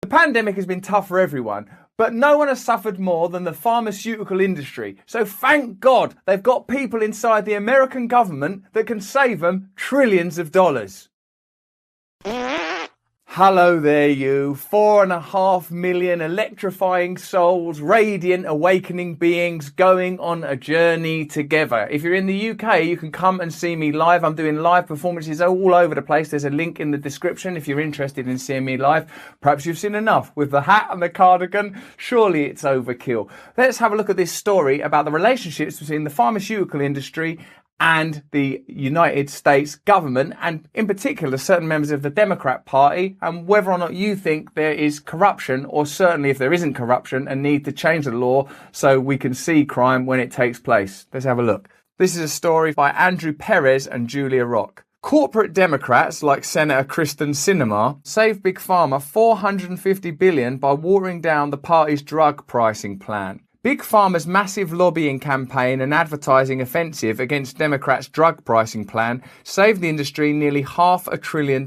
pandemic has been tough for everyone, but no one has suffered more than the pharmaceutical industry. So thank God they've got people inside the American government that can save them trillions of dollars. Hello there, you 4.5 million electrifying souls, radiant awakening beings going on a journey together. If you're in the UK, you can come and see me live. I'm doing live performances all over the place. There's a link in the description if you're interested in seeing me live. Perhaps you've seen enough with the hat and the cardigan. Surely it's overkill. Let's have a look at this story about the relationships between the pharmaceutical industry and the United States government, and in particular certain members of the Democrat Party, and whether or not you think there is corruption, or certainly if there isn't corruption, a need to change the law so we can see crime when it takes place. Let's have a look. This is a story by Andrew Perez and Julia Rock. Corporate Democrats like Senator Kyrsten Sinema saved Big Pharma $450 billion by watering down the party's drug pricing plan. Big Pharma's massive lobbying campaign and advertising offensive against Democrats' drug pricing plan saved the industry nearly $500 billion.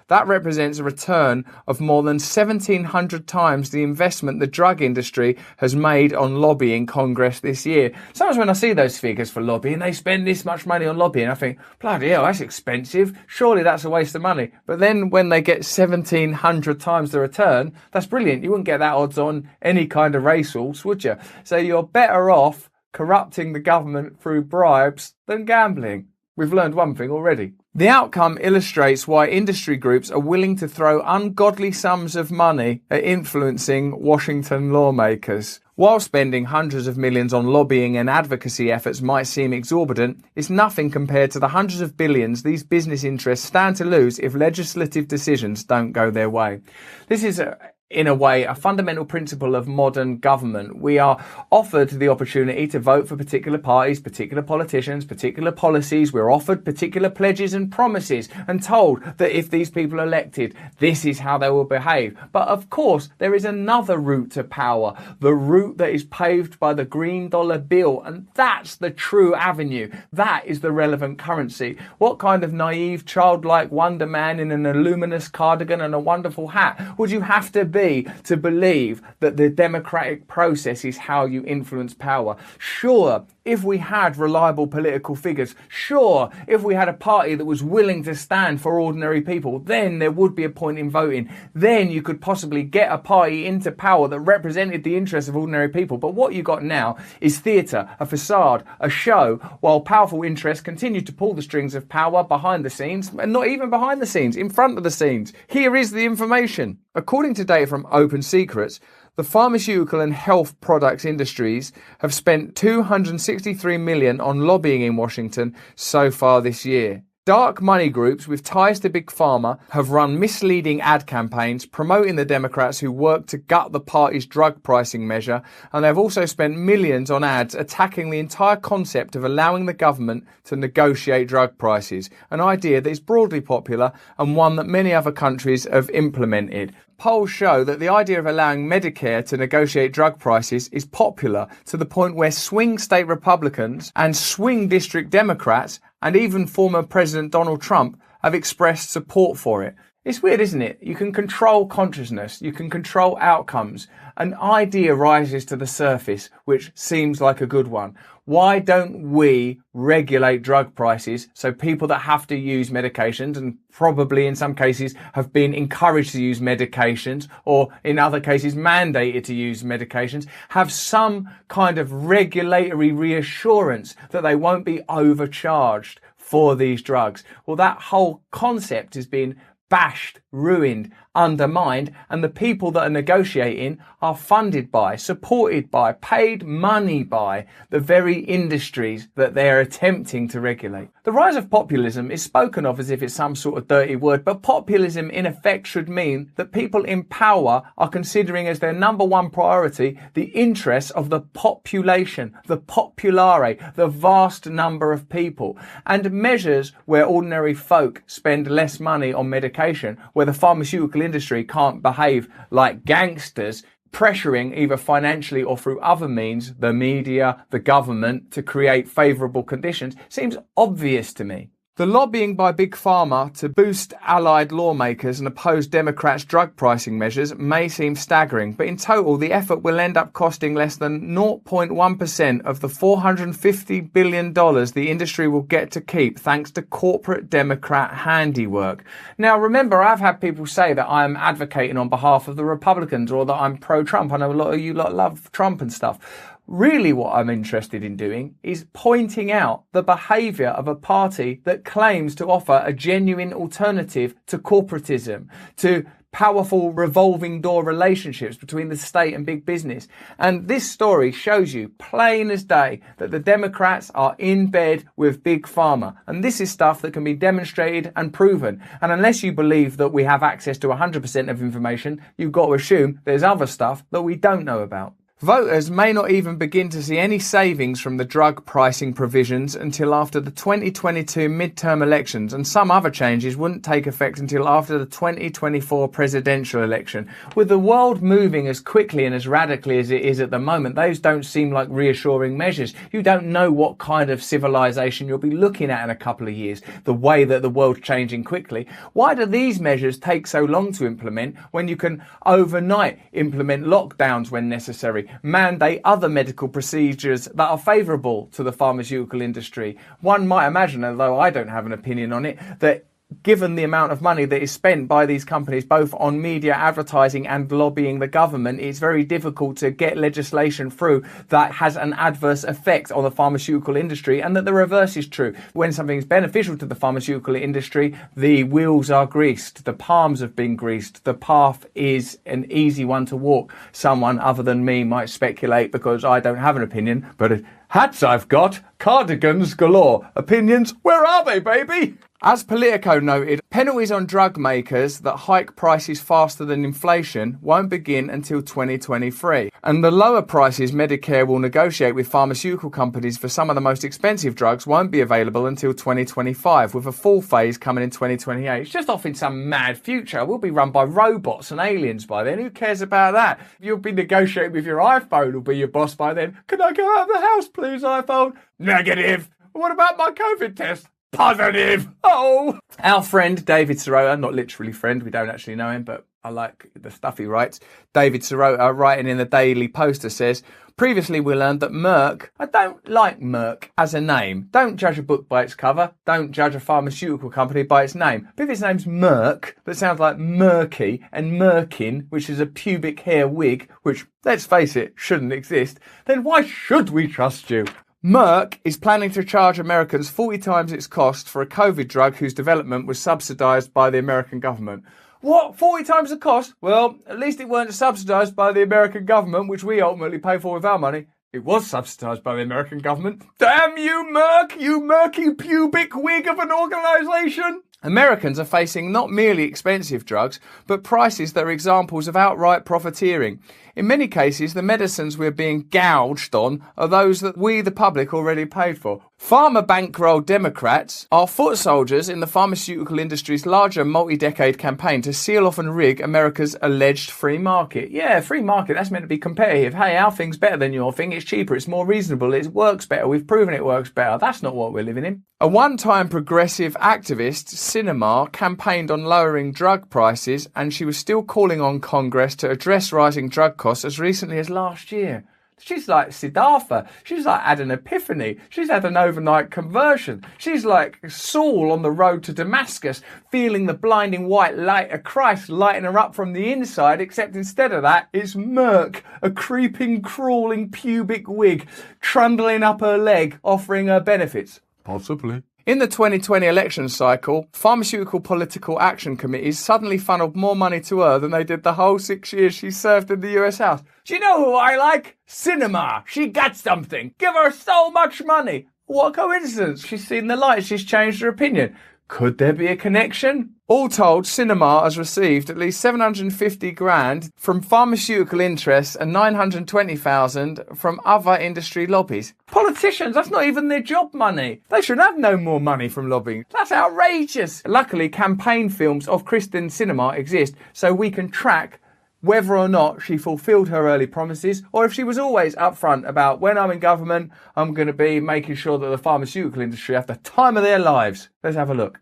That represents a return of more than 1,700 times the investment the drug industry has made on lobbying Congress this year. Sometimes when I see those figures for lobbying, they spend this much money on lobbying, I think, bloody hell, that's expensive. Surely that's a waste of money. But then when they get 1,700 times the return, that's brilliant. You wouldn't get that odds on any kind of racehorse, would you? So you're better off corrupting the government through bribes than gambling. We've learned one thing already. The outcome illustrates why industry groups are willing to throw ungodly sums of money at influencing Washington lawmakers. While spending hundreds of millions on lobbying and advocacy efforts might seem exorbitant, it's nothing compared to the hundreds of billions these business interests stand to lose if legislative decisions don't go their way. This is in a way, a fundamental principle of modern government. We are offered the opportunity to vote for particular parties, particular politicians, particular policies. We're offered particular pledges and promises and told that if these people are elected, this is how they will behave. But of course, there is another route to power, the route that is paved by the green dollar bill. And that's the true avenue. That is the relevant currency. What kind of naive, childlike wonder man in an luminous cardigan and a wonderful hat would you have to be to believe that the democratic process is how you influence power? Sure, if we had reliable political figures, sure, if we had a party that was willing to stand for ordinary people, then there would be a point in voting. Then you could possibly get a party into power that represented the interests of ordinary people. But what you got now is theatre, a facade, a show, while powerful interests continue to pull the strings of power behind the scenes, and not even behind the scenes, in front of the scenes. Here is the information. According to data from Open Secrets, the pharmaceutical and health products industries have spent $263 million on lobbying in Washington so far this year. Dark money groups with ties to Big Pharma have run misleading ad campaigns promoting the Democrats who work to gut the party's drug pricing measure, and they've also spent millions on ads attacking the entire concept of allowing the government to negotiate drug prices, an idea that is broadly popular and one that many other countries have implemented. Polls show that the idea of allowing Medicare to negotiate drug prices is popular to the point where swing state Republicans and swing district Democrats and even former President Donald Trump have expressed support for it. It's weird, isn't it? You can control consciousness, you can control outcomes. An idea rises to the surface, which seems like a good one. Why don't we regulate drug prices so people that have to use medications, and probably in some cases have been encouraged to use medications, or in other cases mandated to use medications, have some kind of regulatory reassurance that they won't be overcharged for these drugs? Well, that whole concept has been bashed, ruined, undermined, and the people that are negotiating are funded by, supported by, paid money by the very industries that they're attempting to regulate. The rise of populism is spoken of as if it's some sort of dirty word, but populism in effect should mean that people in power are considering as their number one priority the interests of the population, the populare, the vast number of people, and measures where ordinary folk spend less money on medication, where the pharmaceutical industry can't behave like gangsters, pressuring either financially or through other means the media, the government, to create favourable conditions, seems obvious to me. The lobbying by Big Pharma to boost allied lawmakers and oppose Democrats' drug pricing measures may seem staggering, but in total the effort will end up costing less than 0.1% of the $450 billion the industry will get to keep thanks to corporate Democrat handiwork. Now remember, I've had people say that I'm advocating on behalf of the Republicans or that I'm pro-Trump. I know a lot of you lot love Trump and stuff. Really what I'm interested in doing is pointing out the behaviour of a party that claims to offer a genuine alternative to corporatism, to powerful revolving door relationships between the state and big business. And this story shows you plain as day that the Democrats are in bed with Big Pharma. And this is stuff that can be demonstrated and proven. And unless you believe that we have access to 100% of information, you've got to assume there's other stuff that we don't know about. Voters may not even begin to see any savings from the drug pricing provisions until after the 2022 midterm elections, and some other changes wouldn't take effect until after the 2024 presidential election. With the world moving as quickly and as radically as it is at the moment, those don't seem like reassuring measures. You don't know what kind of civilization you'll be looking at in a couple of years, the way that the world's changing quickly. Why do these measures take so long to implement when you can overnight implement lockdowns when necessary? Mandate other medical procedures that are favourable to the pharmaceutical industry. One might imagine, although I don't have an opinion on it, that given the amount of money that is spent by these companies, both on media advertising and lobbying the government, it's very difficult to get legislation through that has an adverse effect on the pharmaceutical industry, and that the reverse is true. When something is beneficial to the pharmaceutical industry, the wheels are greased, the palms have been greased, the path is an easy one to walk. Someone other than me might speculate because I don't have an opinion, but hats I've got, cardigans galore. Opinions, where are they, baby? As Politico noted, penalties on drug makers that hike prices faster than inflation won't begin until 2023. And the lower prices Medicare will negotiate with pharmaceutical companies for some of the most expensive drugs won't be available until 2025, with a full phase coming in 2028. It's just off in some mad future. We'll be run by robots and aliens by then. Who cares about that? You'll be negotiating with your iPhone, will be your boss by then. Can I go out of the house, please, iPhone? Negative. What about my COVID test? Positive. Oh. Our friend David Sirota, not literally friend, we don't actually know him, but I like the stuff he writes. David Sirota, writing in the Daily Poster, says, previously we learned that Merck, I don't like Merck as a name. Don't judge a book by its cover. Don't judge a pharmaceutical company by its name. But if its name's Merck, that sounds like murky, and Merkin, which is a pubic hair wig, which, let's face it, shouldn't exist, then why should we trust you? Merck is planning to charge Americans 40 times its cost for a COVID drug whose development was subsidised by the American government. What? 40 times the cost? Well, at least it weren't subsidised by the American government, which we ultimately pay for with our money. It was subsidised by the American government. Damn you, Merck, you murky pubic wig of an organisation! Americans are facing not merely expensive drugs, but prices that are examples of outright profiteering. In many cases, the medicines we're being gouged on are those that we, the public, already paid for. Pharma bankroll Democrats are foot soldiers in the pharmaceutical industry's larger multi-decade campaign to seal off and rig America's alleged free market. Yeah, free market, that's meant to be competitive. Hey, our thing's better than your thing. It's cheaper, it's more reasonable, it works better. We've proven it works better. That's not what we're living in. A one-time progressive activist, Sinema, campaigned on lowering drug prices, and she was still calling on Congress to address rising drug costs as recently as last year. She's like Siddhartha. She's like had an epiphany. She's had an overnight conversion. She's like Saul on the road to Damascus, feeling the blinding white light of Christ lighting her up from the inside, except instead of that, it's Merck, a creeping, crawling pubic wig, trundling up her leg, offering her benefits. Possibly. In the 2020 election cycle, pharmaceutical political action committees suddenly funneled more money to her than they did the whole 6 years she served in the US House. Do you know who I like? Sinema. She got something. Give her so much money. What a coincidence. She's seen the light. She's changed her opinion. Could there be a connection? All told, Sinema has received at least 750 grand from pharmaceutical interests and 920,000 from other industry lobbies. Politicians, that's not even their job money. They should have no more money from lobbying. That's outrageous. Luckily, campaign films of Kyrsten Sinema exist, so we can track whether or not she fulfilled her early promises, or if she was always upfront about when I'm in government, I'm going to be making sure that the pharmaceutical industry have the time of their lives. Let's have a look.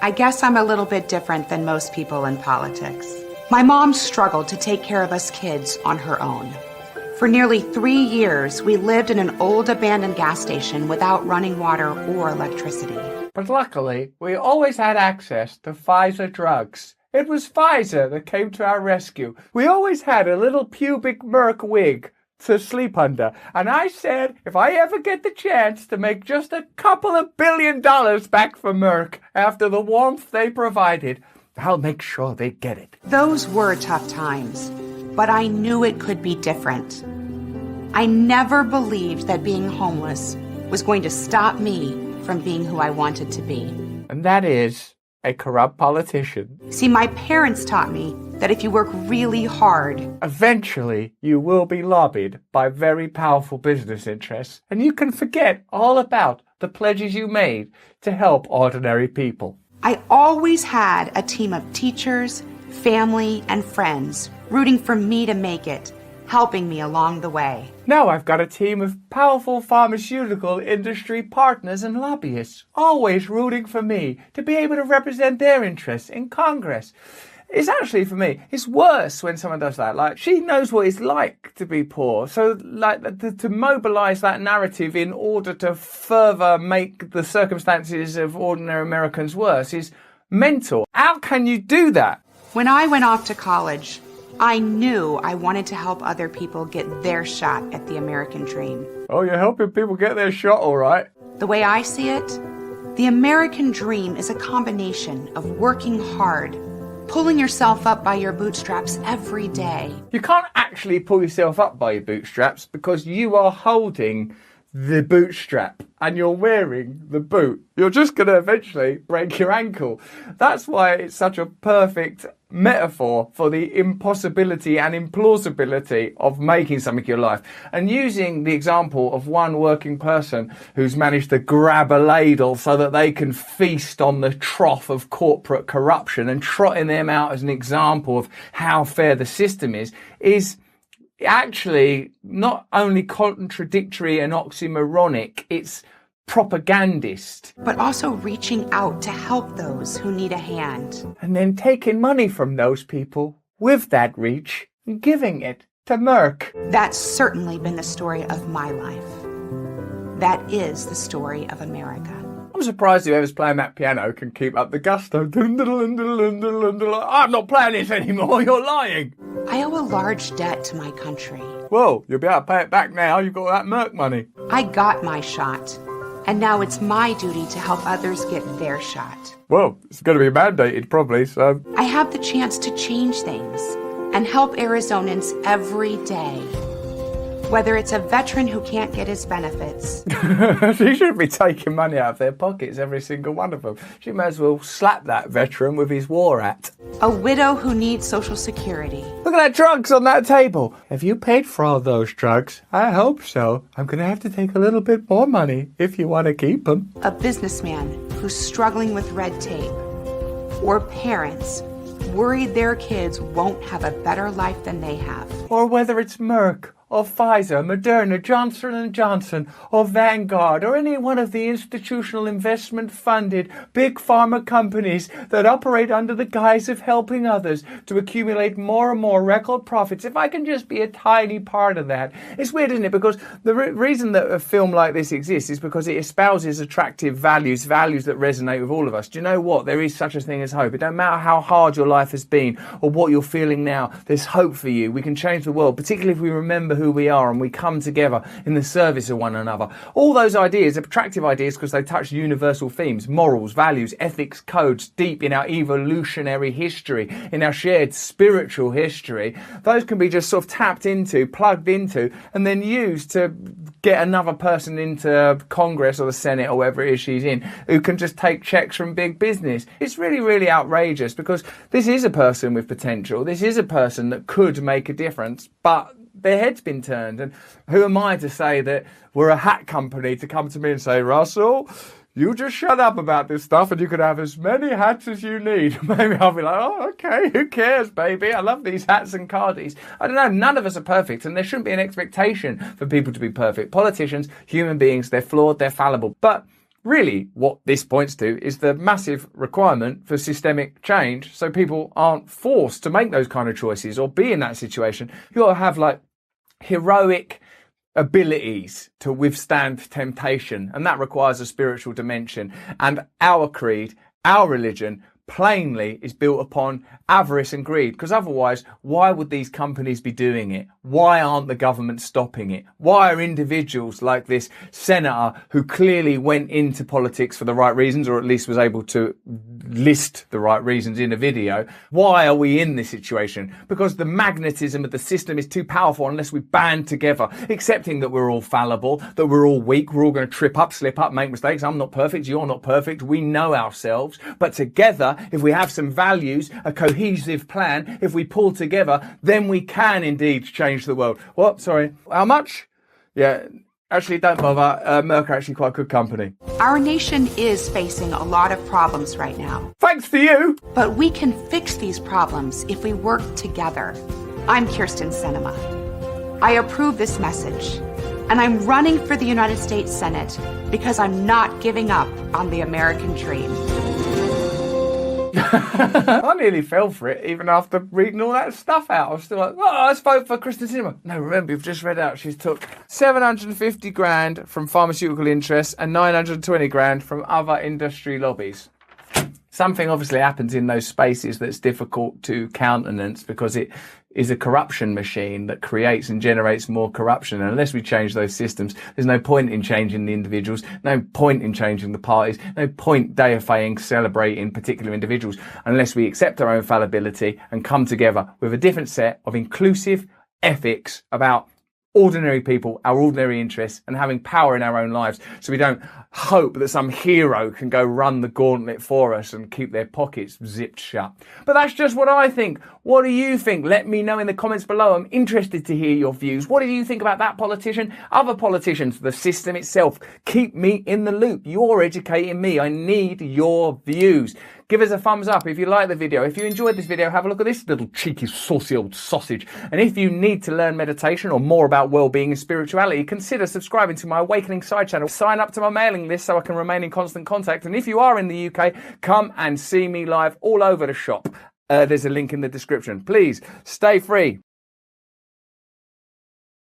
I guess I'm a little bit different than most people in politics. My mom struggled to take care of us kids on her own. For nearly 3 years, we lived in an old abandoned gas station without running water or electricity. But luckily, we always had access to Pfizer drugs. It was Pfizer that came to our rescue. We always had a little pubic Merck wig to sleep under. And I said, if I ever get the chance to make just a couple of $1 billion back for Merck after the warmth they provided, I'll make sure they get it. Those were tough times, but I knew it could be different. I never believed that being homeless was going to stop me from being who I wanted to be. And that is a corrupt politician. See, my parents taught me that if you work really hard, eventually you will be lobbied by very powerful business interests, and you can forget all about the pledges you made to help ordinary people. I always had a team of teachers, family, and friends rooting for me to make it, helping me along the way. Now I've got a team of powerful pharmaceutical industry partners and lobbyists, always rooting for me to be able to represent their interests in Congress. It's actually, for me, it's worse when someone does that. Like, she knows what it's like to be poor. So, like, to mobilize that narrative in order to further make the circumstances of ordinary Americans worse is mental. How can you do that? When I went off to college, I knew I wanted to help other people get their shot at the American dream. Oh, you're helping people get their shot, all right. The way I see it, the American dream is a combination of working hard, pulling yourself up by your bootstraps every day. You can't actually pull yourself up by your bootstraps because you are holding the bootstrap and you're wearing the boot. You're just going to eventually break your ankle. That's why it's such a perfect metaphor for the impossibility and implausibility of making something of your life. And using the example of one working person who's managed to grab a ladle so that they can feast on the trough of corporate corruption and trotting them out as an example of how fair the system is actually not only contradictory and oxymoronic, it's propagandist. But also reaching out to help those who need a hand. And then taking money from those people with that reach and giving it to Merck. That's certainly been the story of my life. That is the story of America. I'm surprised whoever's playing that piano can keep up the gusto. I'm not playing this anymore, you're lying. I owe a large debt to my country. Well, you'll be able to pay it back now. You've got that Merck money. I got my shot, and now it's my duty to help others get their shot. Well, it's going to be mandated probably, so... I have the chance to change things and help Arizonans every day. Whether it's a veteran who can't get his benefits. She shouldn't be taking money out of their pockets, every single one of them. She may as well slap that veteran with his war hat. A widow who needs Social Security. Look at that drugs on that table. Have you paid for all those drugs? I hope so. I'm going to have to take a little bit more money if you want to keep them. A businessman who's struggling with red tape. Or parents worried their kids won't have a better life than they have. Or whether it's Merck, or Pfizer, Moderna, Johnson & Johnson, or Vanguard, or any one of the institutional investment-funded big pharma companies that operate under the guise of helping others to accumulate more and more record profits. If I can just be a tiny part of that. It's weird, isn't it? Because the reason that a film like this exists is because it espouses attractive values that resonate with all of us. Do you know what? There is such a thing as hope. It don't matter how hard your life has been or what you're feeling now. There's hope for you. We can change the world, particularly if we remember who we are and we come together in the service of one another. All those ideas are attractive ideas because they touch universal themes, morals, values, ethics, codes, deep in our evolutionary history, in our shared spiritual history. Those can be just sort of tapped into, plugged into, and then used to get another person into Congress or the Senate or wherever it is she's in, who can just take checks from big business. It's really, really outrageous because this is a person with potential. This is a person that could make a difference, but their head's been turned. And who am I to say that we're a hat company to come to me and say, Russell, you just shut up about this stuff and you can have as many hats as you need. Maybe I'll be like, oh, okay, who cares, baby? I love these hats and cardies. I don't know, none of us are perfect, and there shouldn't be an expectation for people to be perfect. Politicians, human beings, they're flawed, they're fallible. But really, what this points to is the massive requirement for systemic change so people aren't forced to make those kind of choices or be in that situation. You've got to have like heroic abilities to withstand temptation, and that requires a spiritual dimension. And our creed, our religion, plainly is built upon avarice and greed, because otherwise, why would these companies be doing it? Why aren't the government stopping it? Why are individuals like this senator, who clearly went into politics for the right reasons, or at least was able to list the right reasons in a video, why are we in this situation? Because the magnetism of the system is too powerful unless we band together, accepting that we're all fallible, that we're all weak, we're all going to trip up, slip up, make mistakes. I'm not perfect, you're not perfect, we know ourselves, but together, if we have some values, a cohesive plan, if we pull together, then we can indeed change the world. What? Sorry. How much? Yeah, actually, don't bother. Merck are actually quite a good company. Our nation is facing a lot of problems right now. Thanks to you. But we can fix these problems if we work together. I'm Kyrsten Sinema. I approve this message, and I'm running for the United States Senate because I'm not giving up on the American dream. I nearly fell for it, even after reading all that stuff out. I was still like, oh, let's vote for Kyrsten Sinema. No, remember, you've just read out she's took 750 grand from pharmaceutical interests and 920 grand from other industry lobbies. Something obviously happens in those spaces that's difficult to countenance, because it is a corruption machine that creates and generates more corruption. And unless we change those systems, there's no point in changing the individuals, no point in changing the parties, no point deifying, celebrating particular individuals, unless we accept our own fallibility and come together with a different set of inclusive ethics about ordinary people, our ordinary interests, and having power in our own lives, so we don't hope that some hero can go run the gauntlet for us and keep their pockets zipped shut. But that's just what I think. What do you think? Let me know in the comments below. I'm interested to hear your views. What do you think about that politician? Other politicians? The system itself? Keep me in the loop. You're educating me. I need your views. Give us a thumbs up if you like the video. If you enjoyed this video, have a look at this little cheeky, saucy old sausage. And if you need to learn meditation or more about well-being and spirituality, consider subscribing to my Awakening side channel. Sign up to my mailing list so I can remain in constant contact. And if you are in the UK, come and see me live all over the shop. There's a link in the description. Please stay free.